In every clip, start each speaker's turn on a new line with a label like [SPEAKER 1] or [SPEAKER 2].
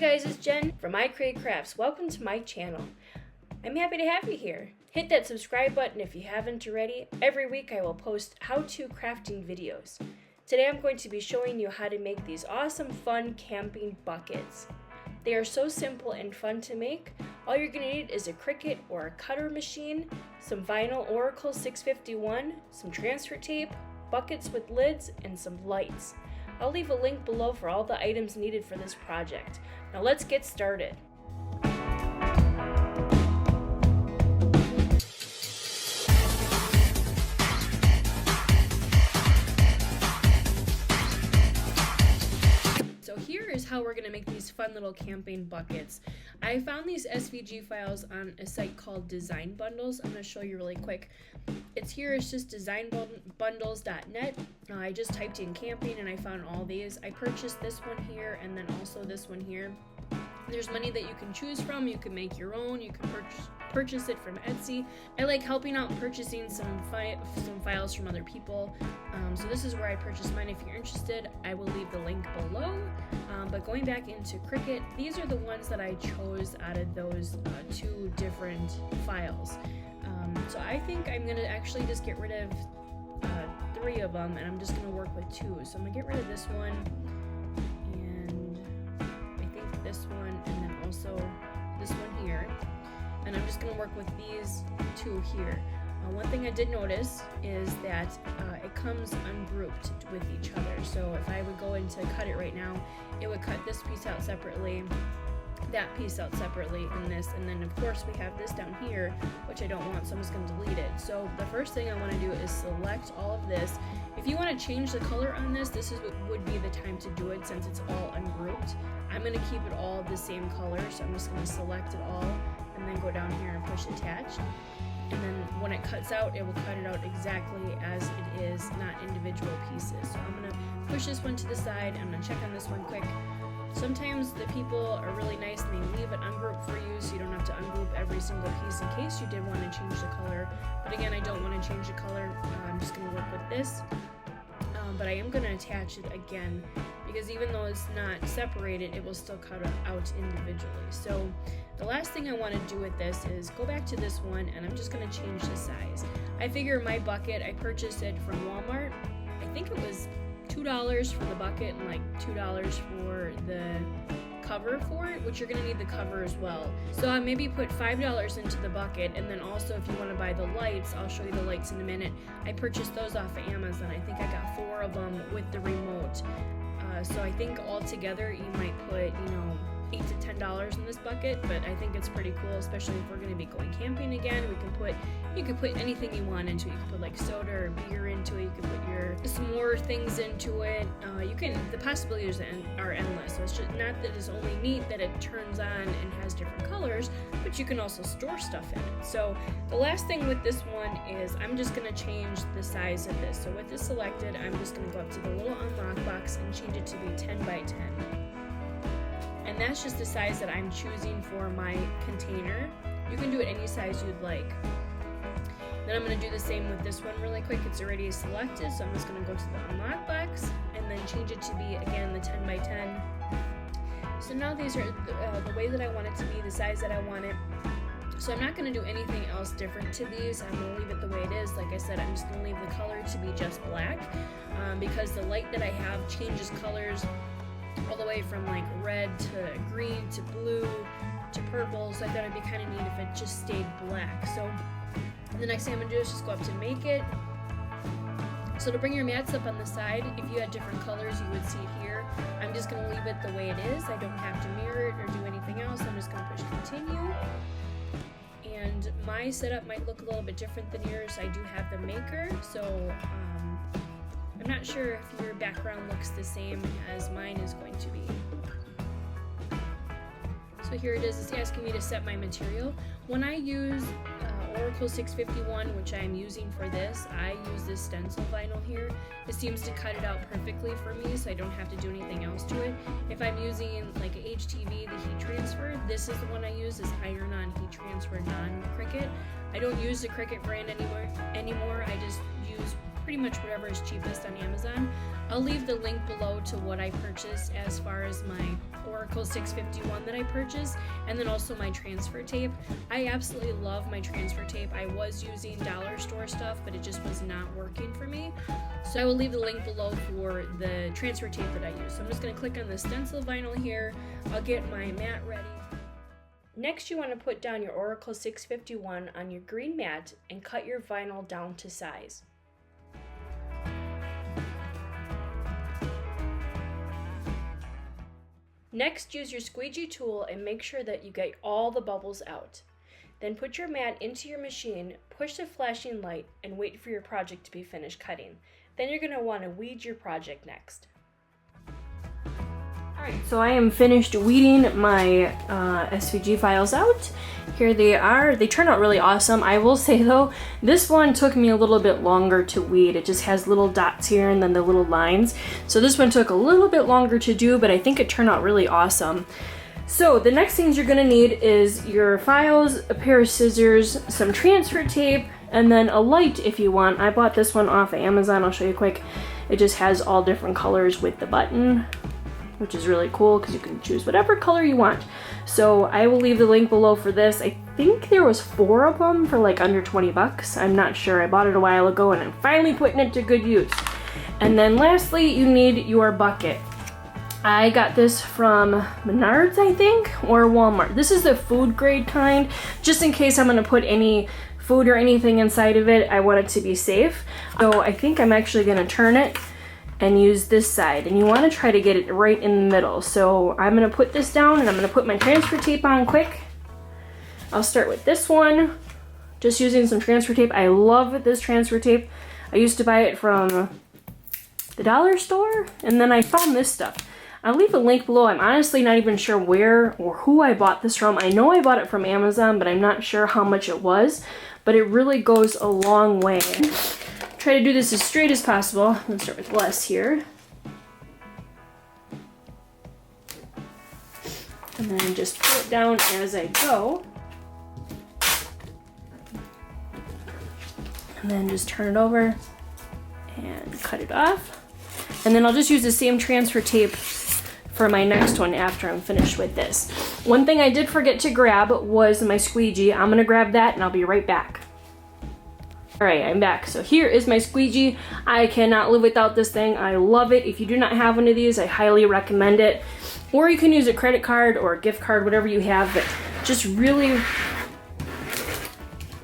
[SPEAKER 1] guys, it's Jen from I Create Crafts. Welcome to my channel. I'm happy to have you here. Hit that subscribe button if you haven't already. Every week I will post how-to crafting videos. Today I'm going to be showing you how to make these awesome, fun camping buckets. They are so simple and fun to make. All you're going to need is a Cricut or a cutter machine, some vinyl Oracal 651, some transfer tape, buckets with lids, and some lights. I'll leave a link below for all the items needed for this project. Now let's get started. So here is how we're going to make these fun little camping buckets. I found these SVG files on a site called Design Bundles. I'm going to show you really quick. It's just designbundles.net. I just typed in camping and I found all these. I purchased this one here and then also this one here. There's many that you can choose from. You can make your own. You can purchase it from Etsy. I like helping out purchasing some files from other people. So this is where I purchased mine. If you're interested, I will leave the link below. But going back into Cricut, these are the ones that I chose out of those two different files. So I think I'm going to actually just get rid of 3 of them, and I'm just going to work with 2. So I'm going to get rid of this one, and I think this one, and then also this one here. And I'm just going to work with these 2 here. One thing I did notice is that it comes ungrouped with each other. So if I would go in to cut it right now, it would cut this piece out separately, that piece out separately, and this, and then of course we have this down here, which I don't want, so I'm just going to delete it. So the first thing I want to do is select all of this. If you want to change the color on this, this is what would be the time to do it since it's all ungrouped. I'm going to keep it all the same color, so I'm just going to select it all and then go down here and push attach. And then when it cuts out, it will cut it out exactly as it is, not individual pieces. So I'm going to push this one to the side. I'm going to check on this one quick. Sometimes the people are really nice and they leave it ungrouped for you, so you don't have to ungroup every single piece in case you did want to change the color. But again, I don't want to change the color. I'm just going to work with this. But I am going to attach it again because even though it's not separated, it will still cut out individually. So the last thing I want to do with this is go back to this one, and I'm just going to change the size. I figure my bucket, I purchased it from Walmart. I think it was $2 for the bucket and like $2 for the cover for it, which you're going to need the cover as well. So I maybe put $5 into the bucket, and then also if you want to buy the lights, I'll show you the lights in a minute. I purchased those off of Amazon. I think I got 4 of them with the remote. So I think altogether you might put, $8 to $10 in this bucket, but I think it's pretty cool, especially if we're going to be going camping again. You can put anything you want into it. You can put like soda or beer into it. You can put some more things into it. The possibilities are endless. So it's just not that it's only neat that it turns on and has different colors, but you can also store stuff in it. So the last thing with this one is I'm just going to change the size of this. So with this selected, I'm just going to go up to the little unlock box and change it to be 10 by 10. And that's just the size that I'm choosing for my container. You can do it any size you'd like. Then I'm going to do the same with this one really quick. It's already selected, so I'm just going to go to the unlock box and then change it to be, again, the 10 by 10. So now these are the way that I want it to be, the size that I want it. So I'm not going to do anything else different to these. I'm going to leave it the way it is. Like I said, I'm just going to leave the color to be just black because the light that I have changes colors all the way from like red to green to blue to purple, so I thought it'd be kind of neat if it just stayed black. So the next thing I'm going to do is just go up to make it. So to bring your mats up on the side, if you had different colors, you would see it here. I'm just going to leave it the way it is. I don't have to mirror it or do anything else. I'm just going to push continue. And my setup might look a little bit different than yours. I do have the Maker, so I'm not sure if your background looks the same as mine is going to be. So here it is. It's asking me to set my material. When I use Oracal 651, which I am using for this, I use this stencil vinyl here. It seems to cut it out perfectly for me, so I don't have to do anything else to it. If I'm using like a HTV, the heat transfer, this is the one I use, is iron-on heat transfer non-Cricut. I don't use the Cricut brand anymore. I just use pretty much whatever is cheapest on Amazon. I'll leave the link below to what I purchased as far as my Oracal 651 that I purchased, and then also my transfer tape. I absolutely love my transfer tape. I was using dollar store stuff, but it just was not working for me. So I will leave the link below for the transfer tape that I use. So I'm just going to click on the stencil vinyl here. I'll get my mat ready. Next, you want to put down your Oracal 651 on your green mat and cut your vinyl down to size. Next, use your squeegee tool and make sure that you get all the bubbles out. Then put your mat into your machine, push the flashing light, and wait for your project to be finished cutting. Then you're going to want to weed your project next. Alright, so I am finished weeding my SVG files out. Here they are. They turn out really awesome. I will say though, this one took me a little bit longer to weed. It just has little dots here and then the little lines. So this one took a little bit longer to do, but I think it turned out really awesome. So the next things you're going to need is your files, a pair of scissors, some transfer tape, and then a light if you want. I bought this one off of Amazon. I'll show you quick. It just has all different colors with the button, which is really cool because you can choose whatever color you want. So I will leave the link below for this. I think there was 4 of them for like under 20 bucks. I'm not sure. I bought it a while ago and I'm finally putting it to good use. And then lastly, you need your bucket. I got this from Menards, I think, or Walmart. This is the food grade kind, just in case I'm gonna put any food or anything inside of it. I want it to be safe. So I think I'm actually gonna turn it and use this side, and you want to try to get it right in the middle. So I'm going to put this down and I'm going to put my transfer tape on quick. I'll start with this one, just using some transfer tape. I love this transfer tape. I used to buy it from the dollar store, and then I found this stuff. I'll leave a link below. I'm honestly not even sure where or who I bought this from. I know I bought it from Amazon, but I'm not sure how much it was, but it really goes a long way. Try to do this as straight as possible. I'm going to start with less here. And then just pull it down as I go. And then just turn it over and cut it off. And then I'll just use the same transfer tape for my next one after I'm finished with this. One thing I did forget to grab was my squeegee. I'm going to grab that and I'll be right back. Alright, I'm back. So here is my squeegee. I cannot live without this thing. I love it. If you do not have one of these, I highly recommend it. Or you can use a credit card or a gift card, whatever you have, but just really,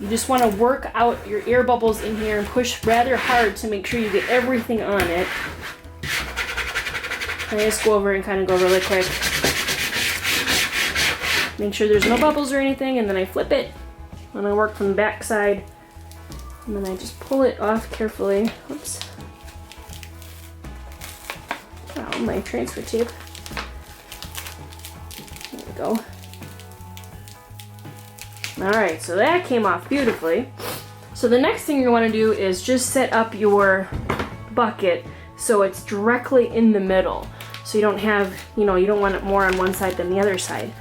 [SPEAKER 1] you just want to work out your air bubbles in here and push rather hard to make sure you get everything on it. I just go over and kind of go really quick. Make sure there's no bubbles or anything, and then I flip it and I work from the back side. And then I just pull it off carefully. Oops. Oh, my transfer tape. There we go. Alright, so that came off beautifully. So the next thing you want to do is just set up your bucket so it's directly in the middle. So you don't have, you don't want it more on one side than the other side.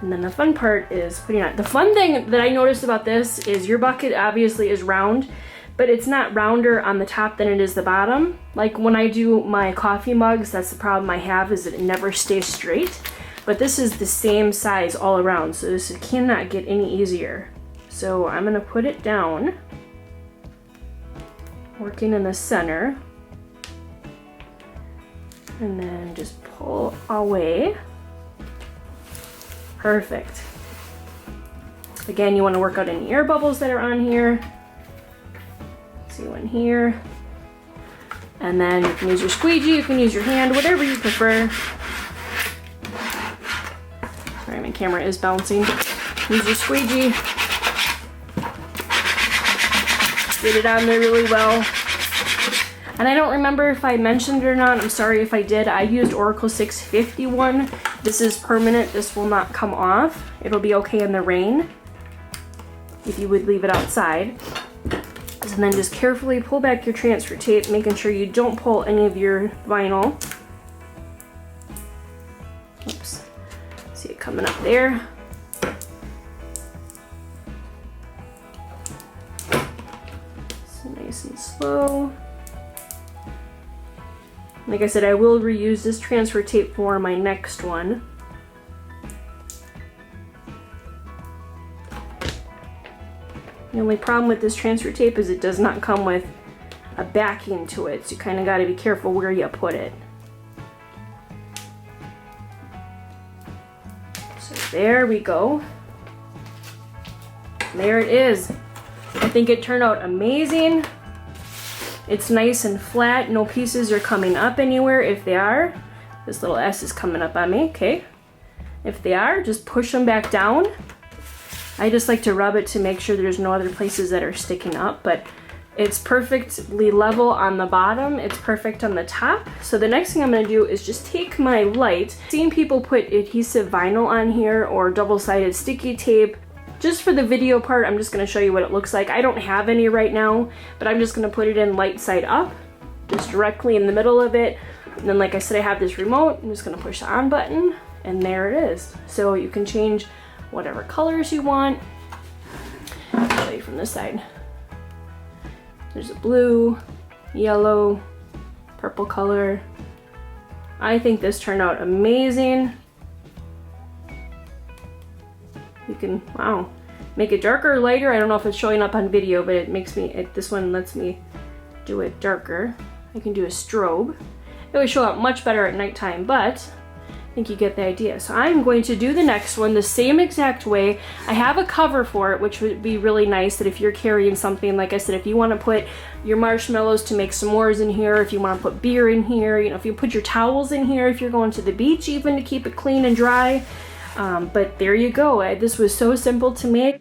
[SPEAKER 1] And then the fun part is putting on. The fun thing that I noticed about this is your bucket obviously is round, but it's not rounder on the top than it is the bottom. Like when I do my coffee mugs, that's the problem I have, is that it never stays straight. But this is the same size all around, so this cannot get any easier. So I'm gonna put it down, working in the center, and then just pull away. Perfect. Again, you want to work out any air bubbles that are on here. See one here. And then you can use your squeegee, you can use your hand, whatever you prefer. Sorry, my camera is bouncing. Use your squeegee. Get it on there really well. And I don't remember if I mentioned it or not. I'm sorry if I did. I used Oracal 651. This is permanent. This will not come off. It'll be okay in the rain if you would leave it outside. And then just carefully pull back your transfer tape, making sure you don't pull any of your vinyl. Oops. See it coming up there. So nice and slow. Like I said, I will reuse this transfer tape for my next one. The only problem with this transfer tape is it does not come with a backing to it, so you kind of got to be careful where you put it. So there we go. There it is. I think it turned out amazing. It's nice and flat. No pieces are coming up anywhere. If they are, this little S is coming up on me, okay? If they are, just push them back down. I just like to rub it to make sure there's no other places that are sticking up, but it's perfectly level on the bottom. It's perfect on the top. So the next thing I'm gonna do is just take my light. Seeing people put adhesive vinyl on here or double-sided sticky tape. Just for the video part, I'm just gonna show you what it looks like. I don't have any right now, but I'm just gonna put it in light side up, just directly in the middle of it. And then like I said, I have this remote. I'm just gonna push the on button, and there it is. So you can change whatever colors you want. I'll show you from this side. There's a blue, yellow, purple color. I think this turned out amazing. You can, wow, make it darker or lighter. I don't know if it's showing up on video, but it makes me, this one lets me do it darker. I can do a strobe. It would show up much better at nighttime, but I think you get the idea. So I'm going to do the next one the same exact way. I have a cover for it, which would be really nice that if you're carrying something, like I said, if you want to put your marshmallows to make s'mores in here, if you want to put beer in here, you know, if you put your towels in here, if you're going to the beach even to keep it clean and dry. But there you go. This was so simple to make.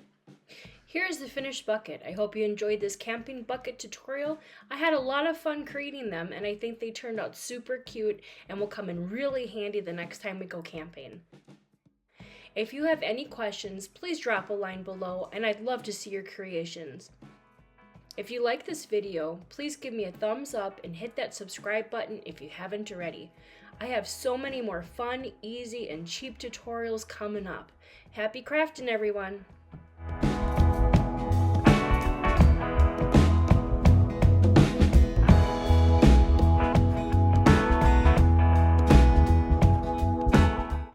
[SPEAKER 1] Here's the finished bucket. I hope you enjoyed this camping bucket tutorial. I had a lot of fun creating them, and I think they turned out super cute and will come in really handy the next time we go camping. If you have any questions, please drop a line below, and I'd love to see your creations. If you like this video, please give me a thumbs up and hit that subscribe button if you haven't already. I have so many more fun, easy, and cheap tutorials coming up. Happy crafting, everyone!